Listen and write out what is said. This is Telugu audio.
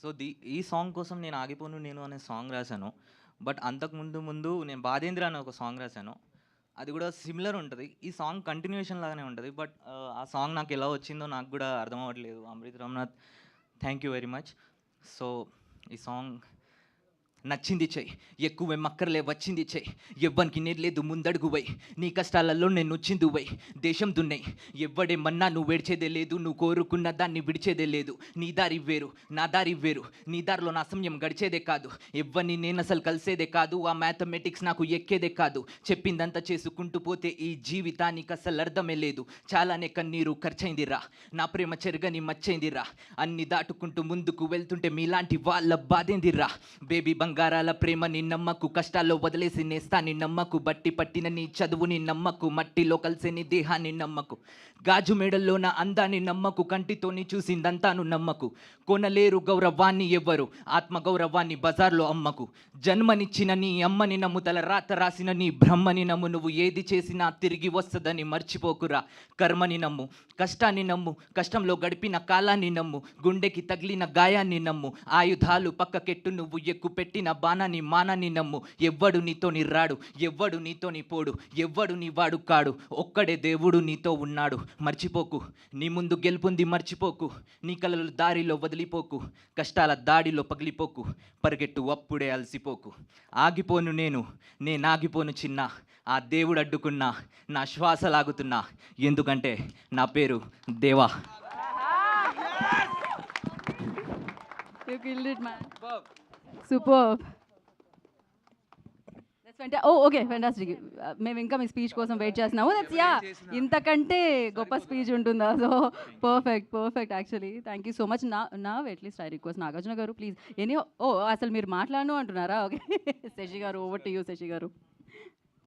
సో ఈ సాంగ్ కోసం నేను ఆగిపోను నేను అనే సాంగ్ రాశాను. బట్ అంతకు ముందు నేను బాధేంద్ర అనే ఒక సాంగ్ రాశాను. అది కూడా సిమిలర్ ఉంటది. ఈ సాంగ్ కంటిన్యూయేషన్ లాగానే ఉంటది. బట్ ఆ సాంగ్ నాకు ఎలా వచ్చిందో నాకు కూడా అర్థం అవ్వట్లేదు. Amrit Ramnath, thank you very much. So ఈ సాంగ్ నచ్చింది చెయ్యి, ఎక్కువేం అక్కర్లే వచ్చింది చెయ్యి, ఎవ్వనికి నేర్లేదు ముందడుగువై, నీ కష్టాలలో నేను వచ్చిందువై, దేశం దున్నై ఎవ్వడేమన్నా నువ్వు వేడ్చేదే లేదు, నువ్వు కోరుకున్న దాన్ని విడిచేదే లేదు, నీ దారి వేరు నా దారి వేరు, నీ దారిలో నా సమయం గడిచేదే కాదు, ఎవ్వని నేను అసలు కలిసేదే కాదు, ఆ మ్యాథమెటిక్స్ నాకు ఎక్కేదే కాదు, చెప్పిందంతా చేసుకుంటూ పోతే ఈ జీవితానికి అసలు అర్థమే లేదు, చాలానే కన్నీరు ఖర్చయిందిరా, నా ప్రేమ చెరగని మచ్చైందిరా, అన్ని దాటుకుంటూ ముందుకు వెళ్తుంటే మీలాంటి వాళ్ళ బాధేందిరా, బేబీ బంగారాల ప్రేమని నమ్మకు, కష్టాల్లో వదిలేసి నేస్తాని నమ్మకు, బట్టి పట్టిన నీ చదువుని నమ్మకు, మట్టిలో కలిసే నీ దేహాన్ని నమ్మకు, గాజు మేడల్లో నా అందాన్ని నమ్మకు, కంటితోని చూసిందంతాను నమ్మకు, కొనలేరు గౌరవాన్ని ఎవ్వరు, ఆత్మ గౌరవాన్ని బజార్లో అమ్మకు, జన్మనిచ్చిన నీ అమ్మని నమ్ము, తల రాత రాసిన నీ బ్రహ్మని నమ్ము, నువ్వు ఏది చేసినా తిరిగి వస్తుందని మర్చిపోకురా, కర్మని నమ్ము, కష్టాన్ని నమ్ము, కష్టంలో గడిపిన కాలాన్ని నమ్ము, గుండెకి తగిలిన గాయాన్ని నమ్ము, ఆయుధాలు పక్కకెట్టు, నువ్వు ఎక్కు పెట్టిన బాణాన్ని మానాన్ని నమ్ము, ఎవ్వడు నీతోని రాడు, ఎవ్వడు నీతోని పోడు, ఎవ్వడు నీ వాడు కాడు, ఒక్కడే దేవుడు నీతో ఉన్నాడు, మర్చిపోకు నీ ముందు గెలుపుంది మర్చిపోకు, నీ కలలు దారిలో వదిలిపోకు, కష్టాల దాడిలో పగిలిపోకు, పరిగెట్టు అప్పుడే అలసిపోకు, ఆగిపోను నేనాగిపోను చిన్న, ఆ దేవుడు అడ్డుకున్నా నా శ్వాస లాగుతున్నా, ఎందుకంటే నా పేరు దేవా. You killed it, man. Superb. That's fantastic. Oh, okay, fantastic. మేము ఇంకా మీ స్పీచ్ కోసం వెయిట్ చేస్తున్నాము. దట్స్ యా, ఇంతకంటే గొప్ప స్పీచ్ ఉంటుందా? So perfect actually. Thank you so much. నా అట్లీస్ట్ ఐ రిక్వెస్ట్ నాగార్జున గారు ప్లీజ్ అసలు మీరు మాట్లాడను అంటున్నారా? ఓకే శశి గారు, ఓవర్ టు యూ శశి గారు.